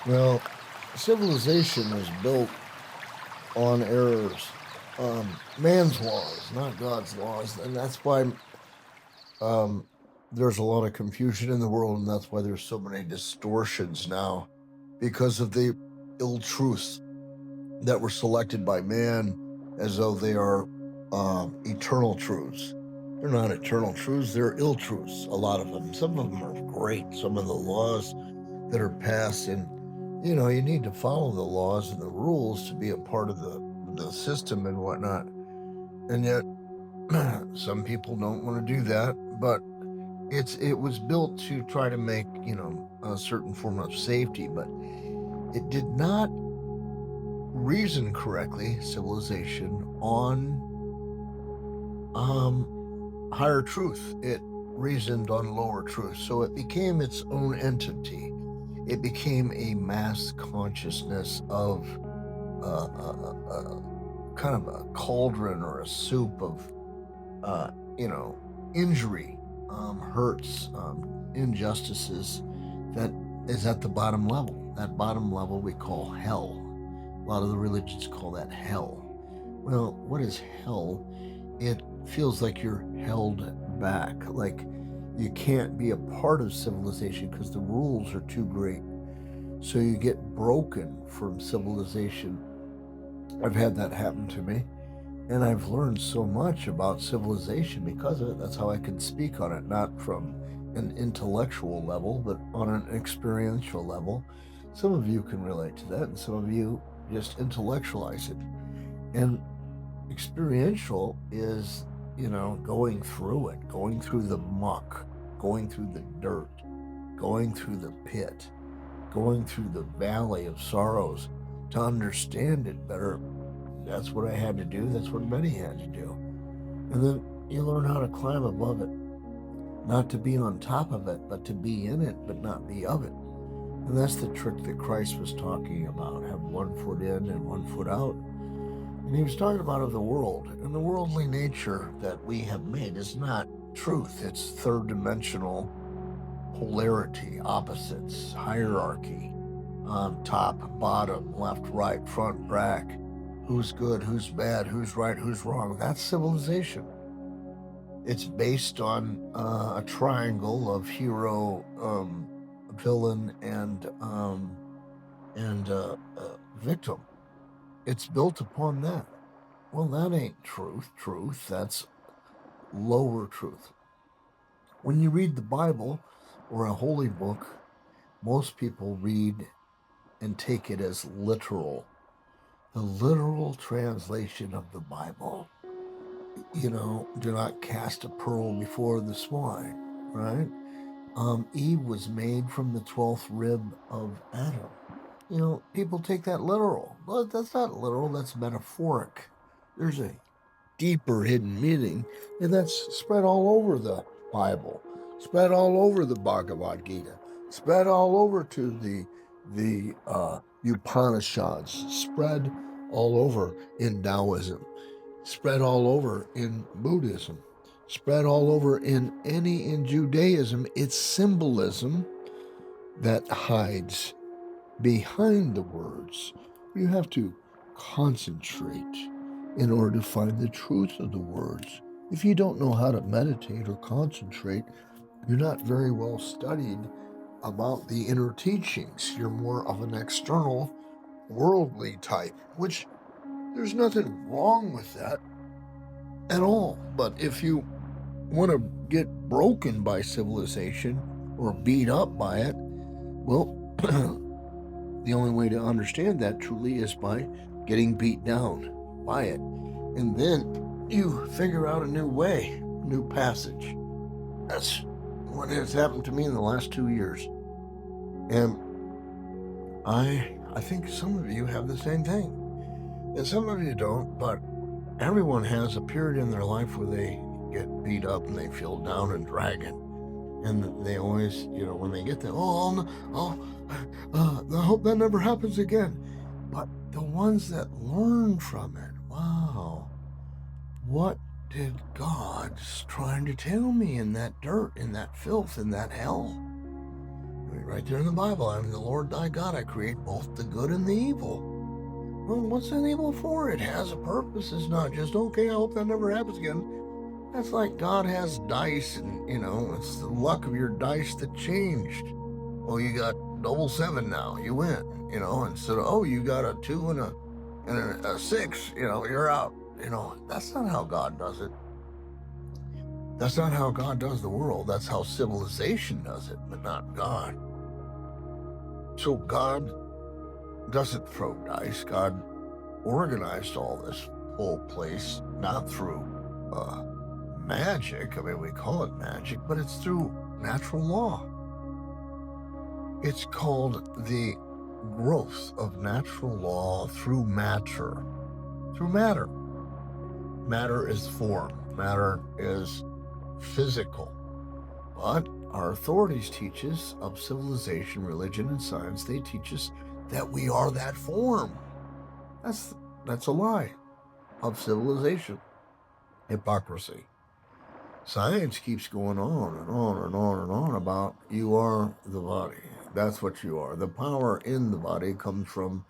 Well, civilization was built on errors, man's laws, not God's laws, and that's why um, there's a lot of confusion in the world, and that's why there's so many distortions now because of the ill truths that were selected by man as though they are eternal truths. They're not eternal truths; they're ill truths. A lot of them. Some of them are great. Some of the laws that are passed, and you need to follow the laws and the rules to be a part of the system and whatnot. And yet, some people don't want to do that. But it was built to try to make a certain form of safety, but it did not reason correctly. Civilization on higher truth. It reasoned on lower truth, so it became its own entity. It became a mass consciousness of kind of a cauldron or a soup of uh, you know injury, hurts, injustices that is at the bottom level. That bottom level we call hell. A lot of the religions call that hell. Well, what is hell? It feels like you're held back, like you can't be a part of civilization because the rules are too great. So you get broken from civilization. I've had that happen to me, and I've learned so much about civilization because of it. That's how I can speak on it, not from an intellectual level, but on an experiential level. Some of you can relate to that, and some of you just intellectualize it. And experiential is, going through it, going through the muck, going through the dirt, going through the pit, going through the valley of sorrows to understand it better. That's what I had to do. That's what many had to do. And then you learn how to climb above it, not to be on top of it, but to be in it, but not be of it. And that's the trick that Christ was talking about. Have one foot in and one foot out. And he was talking about of the world. And the worldly nature that we have made is not truth. It's third dimensional polarity, opposites, hierarchy, top, bottom, left, right, front, back, who's good, who's bad, who's right, who's wrong. That's civilization. It's based on a triangle of hero, villain, and victim. It's built upon that. Well, that ain't truth. Truth. That's lower truth. When you read the Bible or a holy book, most people read and take it as literal. The literal translation of the Bible. Do not cast a pearl before the swine, right? Eve was made from the 12th rib of Adam. People take that literal. But that's not literal, that's metaphoric. There's a deeper hidden meaning, and that's spread all over the Bible, spread all over the Bhagavad Gita, spread all over to the Upanishads, spread all over in Taoism, spread all over in Buddhism, spread all over in Judaism. It's symbolism that hides behind the words. You have to concentrate in order to find the truth of the words. If you don't know how to meditate or concentrate, you're not very well studied about the inner teachings. You're more of an external, worldly type, which there's nothing wrong with that at all. But if you want to get broken by civilization or beat up by it, well, the only way to understand that truly is by getting beat down by it. And then you figure out a new way, new passage. That's what has happened to me in the last 2 years. And I think some of you have the same thing. And some of you don't, but everyone has a period in their life where they get beat up and they feel down and dragging. And they always, when they get there, I hope that never happens again. But the ones that learn from it, wow, what did God's trying to tell me in that dirt, in that filth, in that hell? right there in the Bible. I'm the Lord thy God. I create both the good and the evil. Well, what's an evil for? It has a purpose. It's not just, okay, I hope that never happens again. That's like God has dice, and, it's the luck of your dice that changed. Well, you got double seven now. You win, instead of, you got a 2 and a 6, you're out. That's not how God does it. That's not how God does the world. That's how civilization does it, but not God. So God doesn't throw dice. God organized all this whole place, not through magic. I mean, we call it magic, but it's through natural law. It's called the growth of natural law through matter. Through matter. Matter is form. Matter is physical. But our authorities teach us of civilization, religion, and science. They teach us that we are that form. That's a lie of civilization. Hypocrisy. Science keeps going on and on and on and on about you are the body. That's what you are. The power in the body comes from,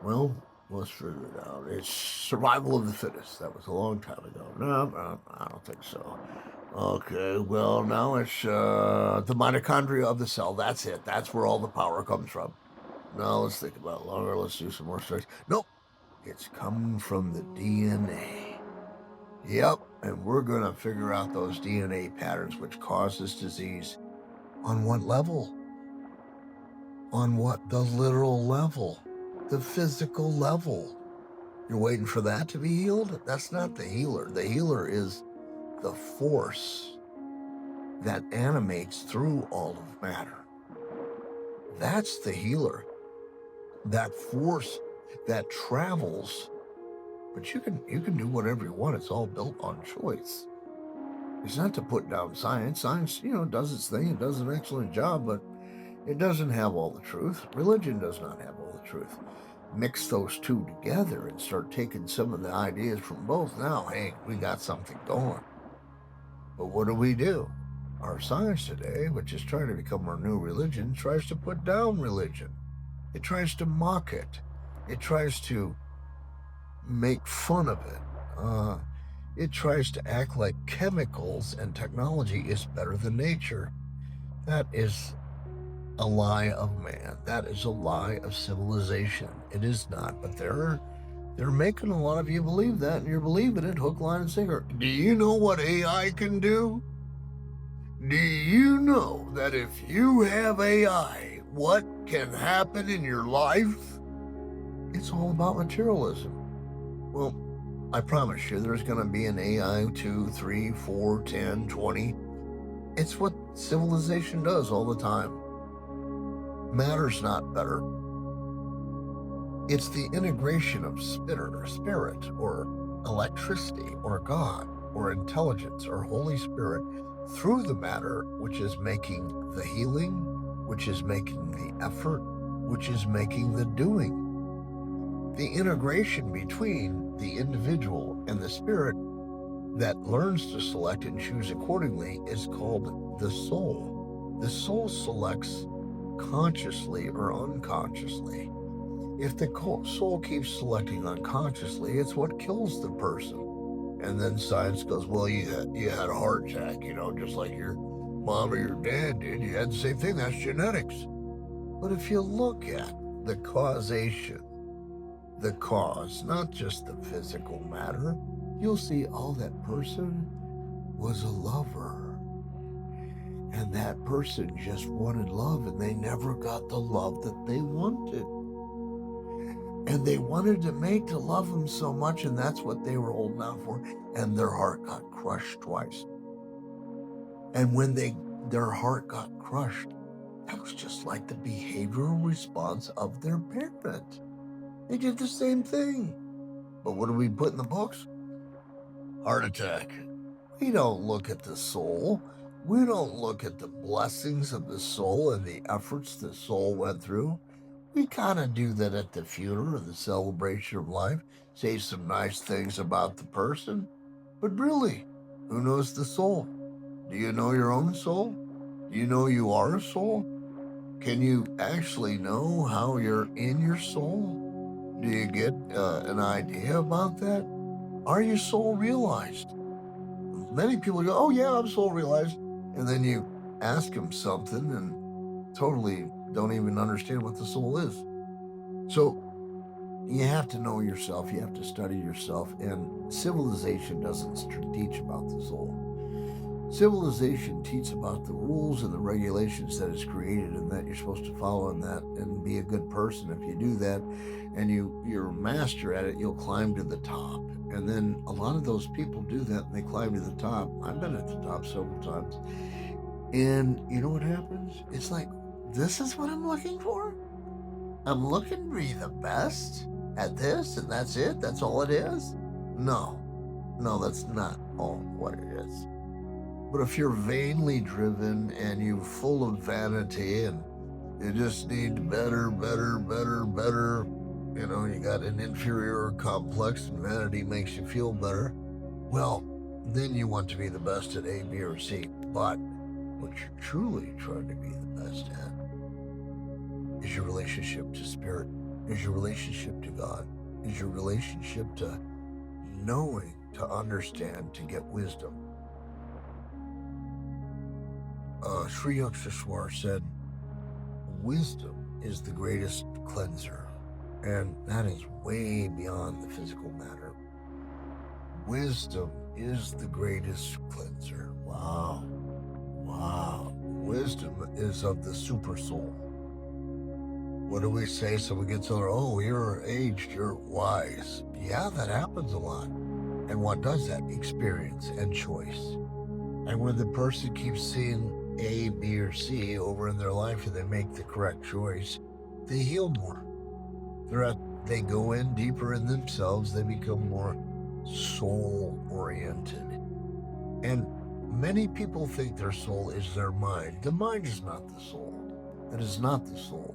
well, let's figure it out. It's survival of the fittest. That was a long time ago. No, I don't think so. Okay, well, now it's the mitochondria of the cell. That's it. That's where all the power comes from. Now let's think about it longer. Let's do some more studies. Nope. It's coming from the DNA. Yep, and we're going to figure out those DNA patterns which cause this disease. On what level? On what? The literal level. The physical level. You're waiting for that to be healed? That's not the healer. The healer is the force that animates through all of matter. That's the healer. That force that travels. But you can do whatever you want. It's all built on choice. It's not to put down science. Science, does its thing. It does an excellent job, but it doesn't have all the truth. Religion does not have all the truth. Mix those two together and start taking some of the ideas from both. Now, hey, we got something going. But what do? Our science today, which is trying to become our new religion, tries to put down religion. It tries to mock it. It tries to make fun of it. It tries to act like chemicals and technology is better than nature. That is a lie of man. That is a lie of civilization. It is not, but they're making a lot of you believe that, and you're believing it hook, line, and sinker. Do you know what AI can do? Do you know that if you have AI, what can happen in your life? It's all about materialism. Well, I promise you, there's going to be an AI 2, 3, 4, 10, 20. It's what civilization does all the time. Matter's not better. It's the integration of spirit, or electricity, or God, or intelligence, or Holy Spirit through the matter, which is making the healing, which is making the effort, which is making the doing. The integration between the individual and the spirit that learns to select and choose accordingly is called the soul. The soul selects consciously or unconsciously. If the soul keeps selecting unconsciously, it's what kills the person. And then science goes, well, you had a heart attack, just like your mom or your dad did. You had the same thing. That's genetics. But if you look at the causation, the cause, not just the physical matter, you'll see, that person was a lover. And that person just wanted love, and they never got the love that they wanted. And they wanted to make to love him so much, and that's what they were holding out for. And their heart got crushed twice. And when their heart got crushed, that was just like the behavioral response of their parent. They did the same thing. But what do we put in the books? Heart attack. We don't look at the soul. We don't look at the blessings of the soul and the efforts the soul went through. We kind of do that at the funeral or the celebration of life, say some nice things about the person. But really, who knows the soul? Do you know your own soul? Do you know you are a soul? Can you actually know how you're in your soul? Do you get an idea about that? Are you soul realized? Many people go, oh, yeah, I'm soul realized. And then you ask them something and totally don't even understand what the soul is. So you have to know yourself, you have to study yourself, and civilization doesn't teach about the soul. Civilization teaches about the rules and the regulations that it's created and that you're supposed to follow in that and be a good person. If you do that and you're a master at it, you'll climb to the top. And then a lot of those people do that and they climb to the top. I've been at the top several times. And you know what happens? It's like, this is what I'm looking for? I'm looking to be the best at this and that's it? That's all it is? No. No, that's not all what it is. But if you're vainly driven and you're full of vanity and you just need better, better, better, better, you got an inferior complex and vanity makes you feel better, well, then you want to be the best at A, B, or C. But what you're truly trying to be the best at is your relationship to spirit, is your relationship to God, is your relationship to knowing, to understand, to get wisdom. Sri Yukteswar said, wisdom is the greatest cleanser, and that is way beyond the physical matter. Wisdom is the greatest cleanser. Wow. Wow. Wisdom is of the super soul. What do we say? Someone gets older, oh, you're aged, you're wise. Yeah, that happens a lot. And what does that? Experience and choice. And when the person keeps seeing A, B, or C over in their life and they make the correct choice, they heal more. They go in deeper in themselves, they become more soul-oriented. And many people think their soul is their mind. The mind is not the soul. That is not the soul.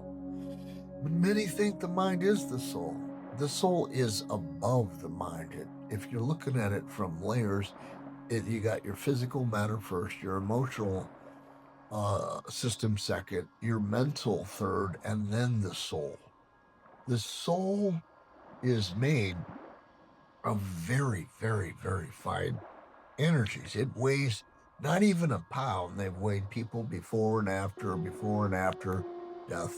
But many think the mind is the soul. The soul is above the mind. If you're looking at it from layers, you got your physical matter first, your emotional system second, your mental third, and then the soul. The soul is made of very, very, very fine energies. It weighs not even a pound. They've weighed people before and after death,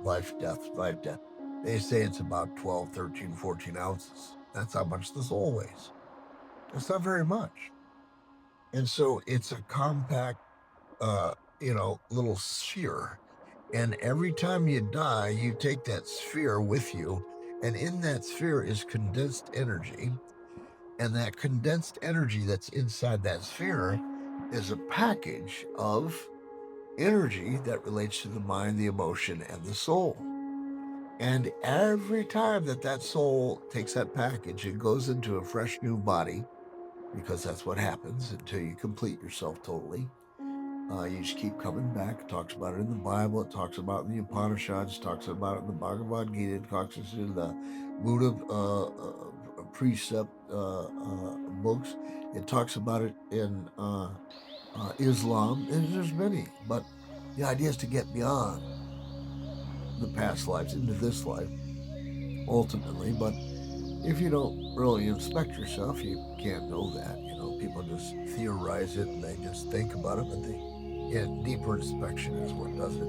life, death. They say it's about 12, 13, 14 ounces. That's how much the soul weighs. It's not very much. And so it's a compact, little sphere. And every time you die, you take that sphere with you. And in that sphere is condensed energy. And that condensed energy that's inside that sphere is a package of energy that relates to the mind, the emotion, and the soul. And every time that soul takes that package, it goes into a fresh new body, because that's what happens until you complete yourself totally. You just keep coming back. It talks about it in the Bible. It talks about it in the Upanishads. It talks about it in the Bhagavad Gita. It talks about it in the Buddha precept books. It talks about it in Islam. And there's many. But the idea is to get beyond the past lives into this life, ultimately. But if you don't really inspect yourself, you can't know that. People just theorize it and they just think about it, but deeper inspection is what does it.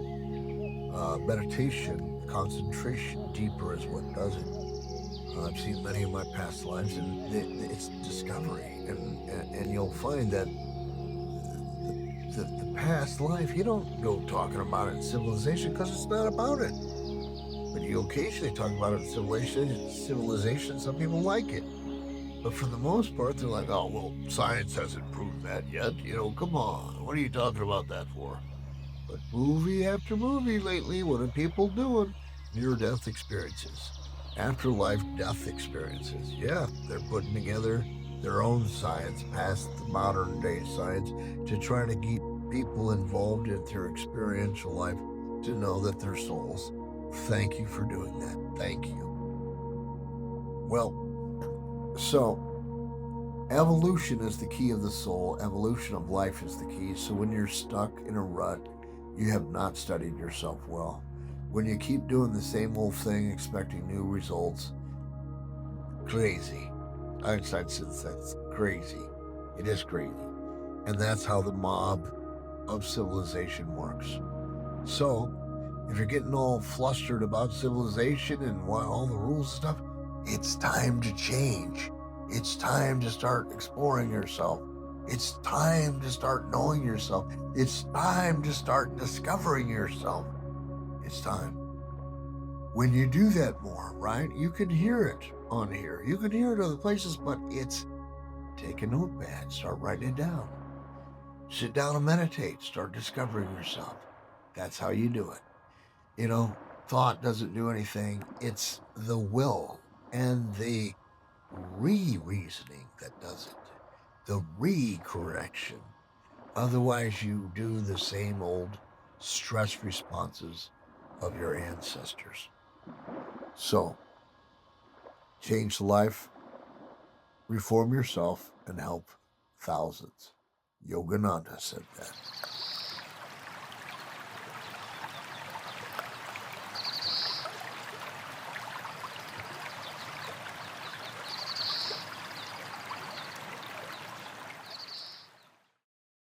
Meditation, concentration, deeper is what does it. I've seen many of my past lives, and it's discovery, and you'll find that the past life, you don't go talking about it in civilization because it's not about it. But you occasionally talk about it in civilization. Some people like it. But for the most part, they're like, oh, well, science hasn't proved that yet. Come on. What are you talking about that for? But movie after movie lately, what are people doing? Near-death experiences. Afterlife death experiences. Yeah, they're putting together their own science past the modern day science to try to keep people involved in their experiential life to know that they're souls. Thank you for doing that. Thank you. Well, so evolution is the key of the soul. Evolution of life is the key. So when you're stuck in a rut, you have not studied yourself well. When you keep doing the same old thing, expecting new results, crazy. Einstein says that's crazy. It is crazy. And that's how the mob of civilization works. So, if you're getting all flustered about civilization and all the rules and stuff, it's time to change. It's time to start exploring yourself. It's time to start knowing yourself. It's time to start discovering yourself. It's time. When you do that more, right, you can hear it on here. You can hear it other places, but it's take a notepad, start writing it down. Sit down and meditate, start discovering yourself. That's how you do it. You know, thought doesn't do anything. It's the will and the re-reasoning that does it, the re-correction. Otherwise, you do the same old stress responses of your ancestors. So, change life, reform yourself, and help thousands. Yogananda said that.